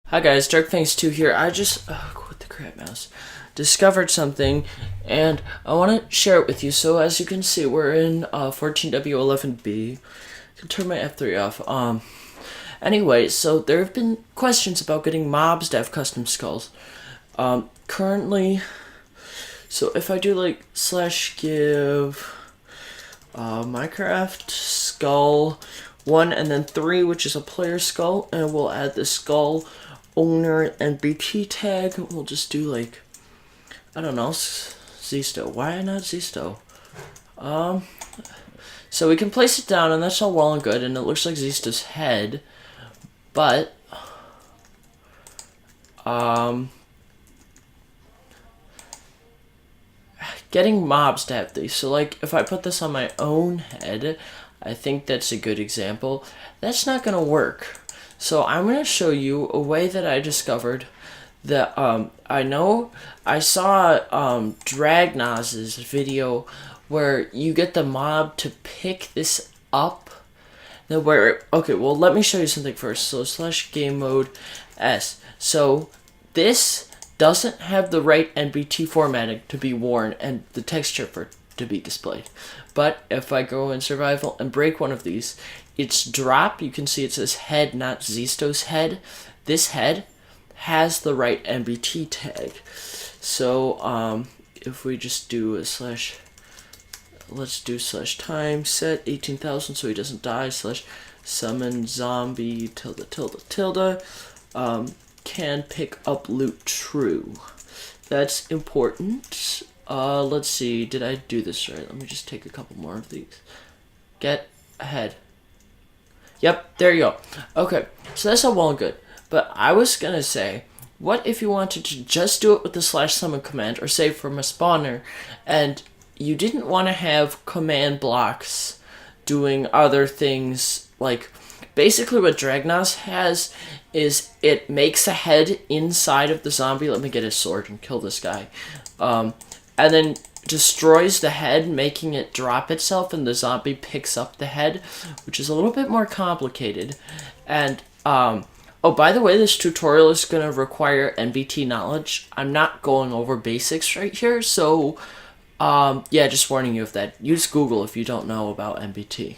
Hi guys, DarkfangsII here. I just, quit the crap mouse, discovered something, and I want to share it with you. So as you can see, we're in 14W11B. I can turn my F3 off. Anyway, so there have been questions about getting mobs to have custom skulls. Currently, so if I do like /give Minecraft skull 1 and then 3, which is a player skull, and we'll add the skull owner and BT tag. We'll just do like, I don't know, Zisto. Why not Zisto? So we can place it down, and that's all well and good, and it looks like Zisto's head, but getting mobs to have these. So like if I put this on my own head, I think that's a good example. That's not gonna work. So I'm gonna show you a way that I discovered that I know I saw Dragnoz's video where you get the mob to pick this up. Now okay, well let me show you something first. So /game mode S. So this doesn't have the right NBT formatting to be worn and the texture for to be displayed. But if I go in survival and break one of these, it's drop. You can see it says head, not Zisto's head. This head has the right NBT tag. So if we just do a let's do /time set 18,000 so he doesn't die /summon zombie tilde can pick up loot true. That's important. Let's see, did I do this right? Let me just take a couple more of these. Get ahead. Yep, there you go. Okay, so that's all well and good. But I was gonna say, what if you wanted to just do it with the /summon command, or say from a spawner, and you didn't want to have command blocks doing other things, like basically what Dragnos has is it makes a head inside of the zombie. Let me get his sword and kill this guy. And then destroys the head, making it drop itself, and the zombie picks up the head, which is a little bit more complicated. And oh, by the way, this tutorial is going to require NBT knowledge. I'm not going over basics right here, so yeah, just warning you of that. Use Google if you don't know about NBT.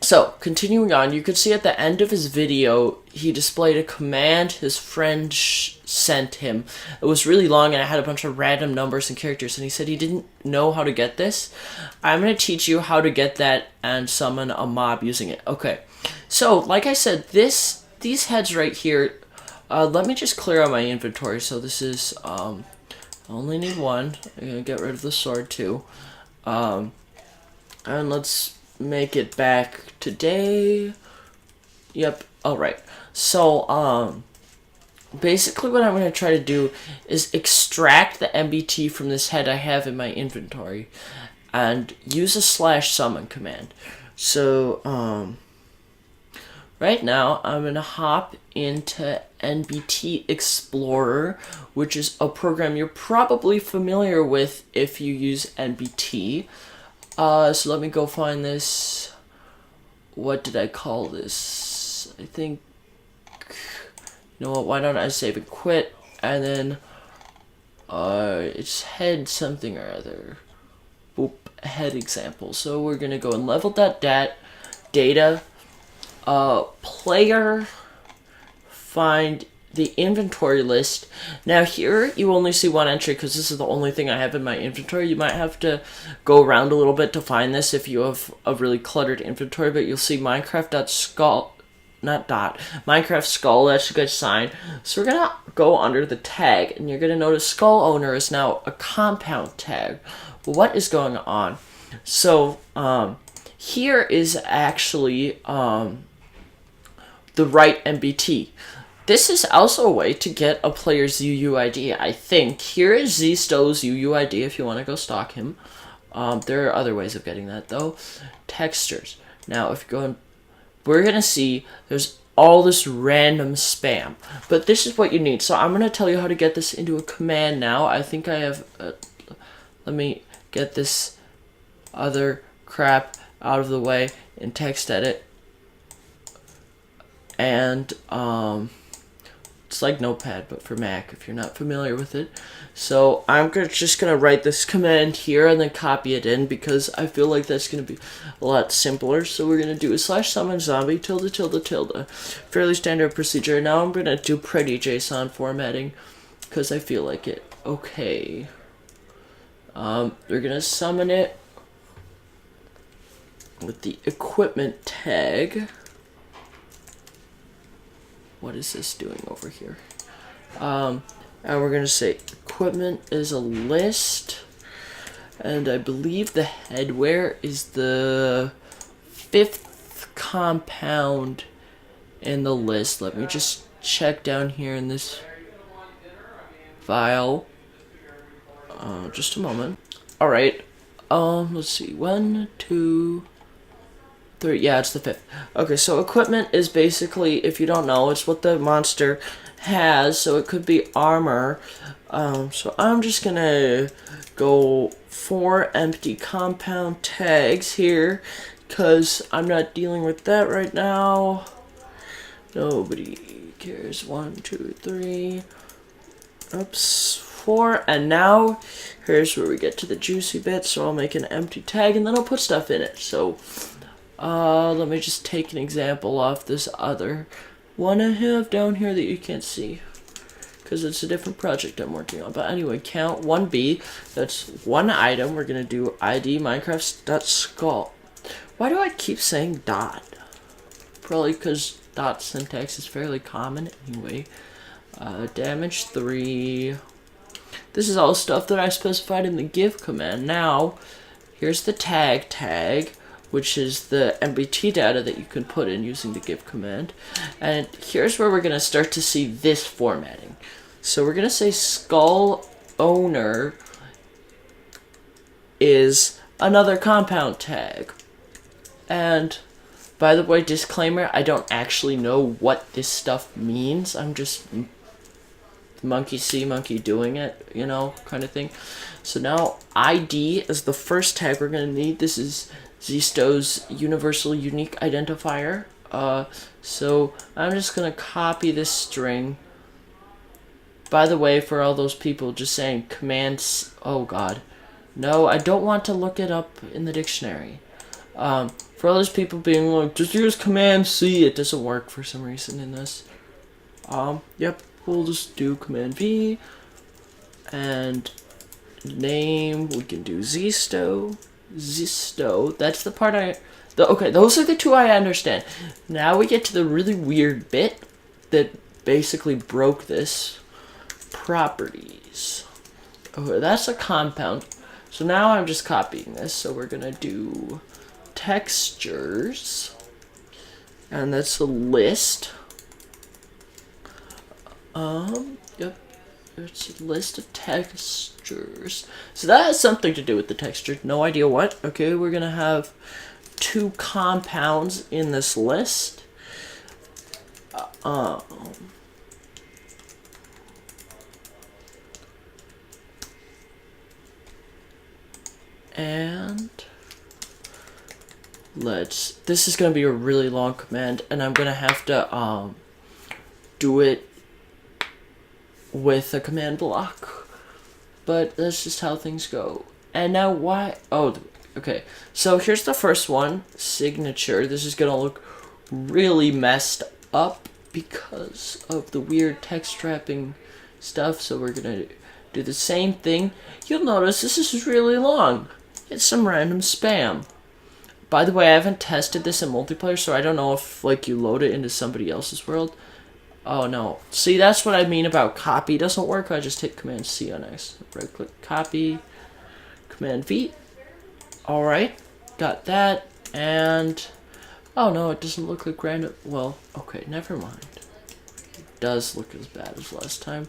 So, continuing on, you could see at the end of his video, he displayed a command his friend sent him. It was really long, and it had a bunch of random numbers and characters, and he said he didn't know how to get this. I'm going to teach you how to get that and summon a mob using it. Okay, so, like I said, these heads right here, let me just clear out my inventory. So this is, I only need one. I'm going to get rid of the sword, too. And let's make it back today. Yep, alright. So, basically what I'm going to try to do is extract the NBT from this head I have in my inventory and use a /summon command. So, right now I'm going to hop into NBT Explorer, which is a program you're probably familiar with if you use NBT. So let me go find this. What did I call this? I think, you know what, why don't I save and quit, and then, it's head something or other. Boop, head example. So we're gonna go in level.dat, data, player, find the inventory list. Now here you only see one entry because this is the only thing I have in my inventory. You might have to go around a little bit to find this if you have a really cluttered inventory, but you'll see Minecraft.skull, not dot, Minecraft skull, that's a good sign. So we're gonna go under the tag, and you're gonna notice skull owner is now a compound tag. Well, what is going on? So here is actually the right NBT. This is also a way to get a player's UUID, I think. Here is Zisto's UUID if you want to go stalk him. There are other ways of getting that, though. Textures. Now, if you go in, we're going to see there's all this random spam. But this is what you need. So I'm going to tell you how to get this into a command now. I think I have... let me get this other crap out of the way in text edit. And, It's like Notepad, but for Mac, if you're not familiar with it. So I'm just going to write this command here and then copy it in because I feel like that's going to be a lot simpler. So we're going to do a /summon zombie tilde tilde tilde. Fairly standard procedure. Now I'm going to do pretty JSON formatting because I feel like it. Okay. We're going to summon it with the equipment tag. What is this doing over here? And we're going to say equipment is a list. And I believe the headwear is the 5th compound in the list. Let me just check down here in this file. Just a moment. Alright. Let's see. 1, 2, 3. Yeah, it's the 5th. Okay, so equipment is basically, if you don't know, it's what the monster has. So it could be armor. So I'm just gonna go 4 empty compound tags here because I'm not dealing with that right now. Nobody cares. 1, 2, 3. Oops. 4. And now here's where we get to the juicy bit. So I'll make an empty tag and then I'll put stuff in it. So let me just take an example off this other one I have down here that you can't see because it's a different project I'm working on. But anyway, count 1B. That's one item. We're gonna do ID Minecraft.skull. Why do I keep saying dot? Probably because dot syntax is fairly common anyway. Damage 3. This is all stuff that I specified in the give command. Now, here's the tag, which is the MBT data that you can put in using the give command. And here's where we're going to start to see this formatting. So we're going to say skull owner is another compound tag. And by the way, disclaimer, I don't actually know what this stuff means. I'm just monkey see, monkey doing it, you know, kind of thing. So now ID is the first tag we're going to need. This is Zisto's universal unique identifier. So I'm just going to copy this string. By the way, for all those people just saying commands, oh god. No, I don't want to look it up in the dictionary. For all those people being like, just use command C, it doesn't work for some reason in this. Yep. We'll just do command V, and name, we can do Zisto, that's the part okay, those are the two I understand. Now we get to the really weird bit that basically broke this. Properties. Okay, that's a compound. So now I'm just copying this, so we're gonna do textures, and that's a list. Yep, it's a list of textures. So that has something to do with the texture. No idea what. Okay, we're gonna have 2 compounds in this list. And this is gonna be a really long command, and I'm gonna have to do it with a command block, but that's just how things go. And now why? Oh, okay. So here's the first one, signature. This is gonna look really messed up because of the weird text wrapping stuff. So we're gonna do the same thing. You'll notice this is really long. It's some random spam. By the way, I haven't tested this in multiplayer, so I don't know if like you load it into somebody else's world. Oh no. See, that's what I mean about copy doesn't work. I just hit Command C on X. Right click, copy, Command V. Alright, got that. And oh no, it doesn't look like random. Well, okay, never mind. It does look as bad as last time.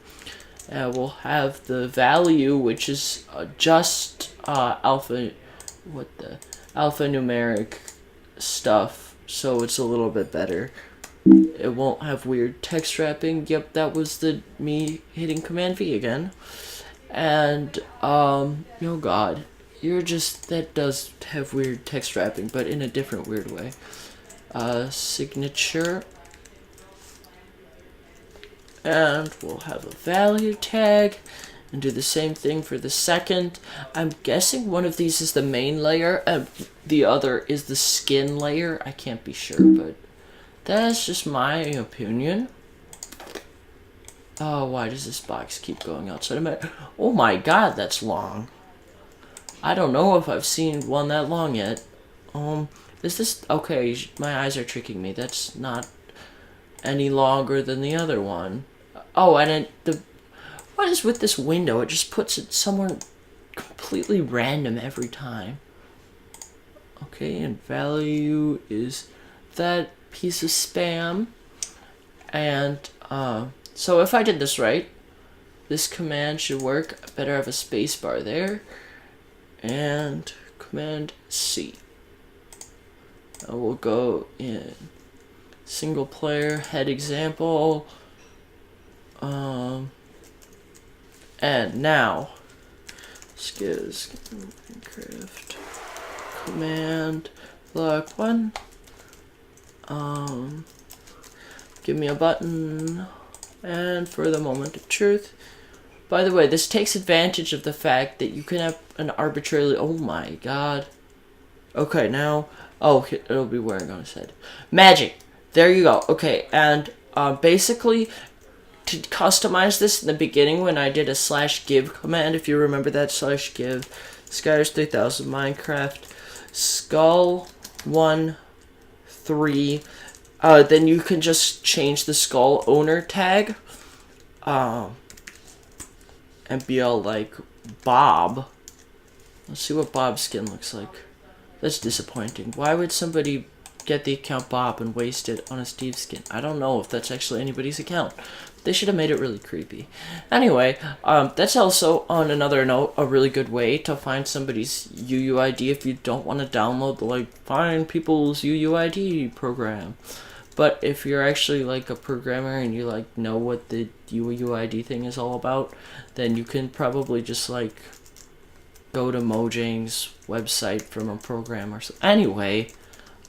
We'll have the value, which is just alphanumeric stuff, so it's a little bit better. It won't have weird text wrapping. Yep, that was me hitting Command V again. And oh god, that does have weird text wrapping, but in a different weird way. Signature, And we'll have a value tag and do the same thing for the second. I'm guessing one of these is the main layer and the other is the skin layer. I can't be sure, but that's just my opinion. Oh, why does this box keep going outside of my... Oh my god, that's long. I don't know if I've seen one that long yet. Is this... Okay, my eyes are tricking me. That's not any longer than the other one. Oh, and what is with this window? It just puts it somewhere completely random every time. Okay, and value is that piece of spam. And, so if I did this right, this command should work. I better have a space bar there. And Command C. Now we'll go in single player, head example. And now, skills, Minecraft, command, block 1, give me a button, and for the moment of truth. By the way, this takes advantage of the fact that you can have an arbitrarily, oh my god. Okay, now, oh, it'll be wearing on his head. Magic, there you go. Okay, and basically, to customize this in the beginning when I did a /give command, if you remember that /give, Skyers 3000 Minecraft, skull 1 3, then you can just change the skull owner tag, and be all like Bob. Let's see what Bob's skin looks like. That's disappointing. Why would somebody get the account Bob and waste it on a Steve skin? I don't know if that's actually anybody's account. They should have made it really creepy. Anyway, that's also, on another note, a really good way to find somebody's UUID if you don't want to download the, like, find people's UUID program. But if you're actually, like, a programmer and you, like, know what the UUID thing is all about, then you can probably just, like, go to Mojang's website from a program or so. Anyway,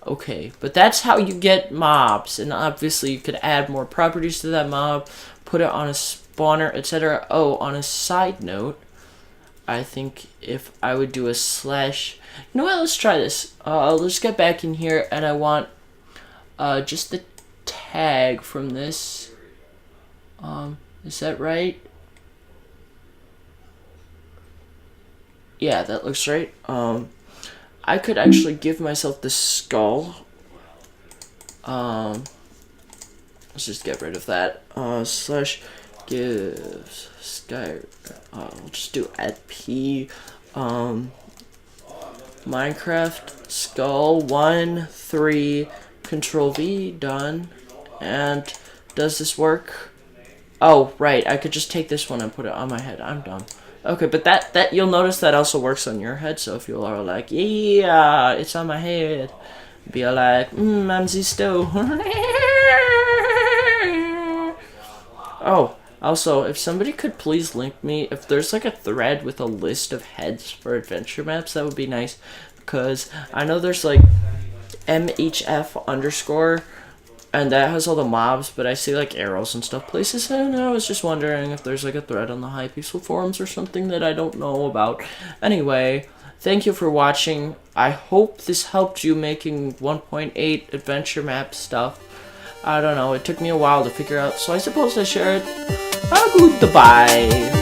okay, but that's how you get mobs, and obviously you could add more properties to that mob, put it on a spawner, etc. Oh, on a side note, I think if I would do a slash... You know what, let's try this. Let's get back in here, and I want just the tag from this. Is that right? Yeah, that looks right. I could actually give myself the skull. Let's just get rid of that. /give sky. I'll just do @p. Minecraft skull 1 3 Control V, done. And does this work? Oh, right. I could just take this one and put it on my head. I'm dumb. Okay, but that you'll notice that also works on your head. So if you are like, yeah, it's on my head, be like, I'm Zisto. Oh, also, if somebody could please link me, if there's like a thread with a list of heads for adventure maps, that would be nice. Because I know there's like MHF_, and that has all the mobs, but I see like arrows and stuff places, and I was just wondering if there's like a thread on the High Peaceful forums or something that I don't know about. Anyway, thank you for watching. I hope this helped you making 1.8 adventure map stuff. I don't know, it took me a while to figure out, so I suppose I shared. Goodbye.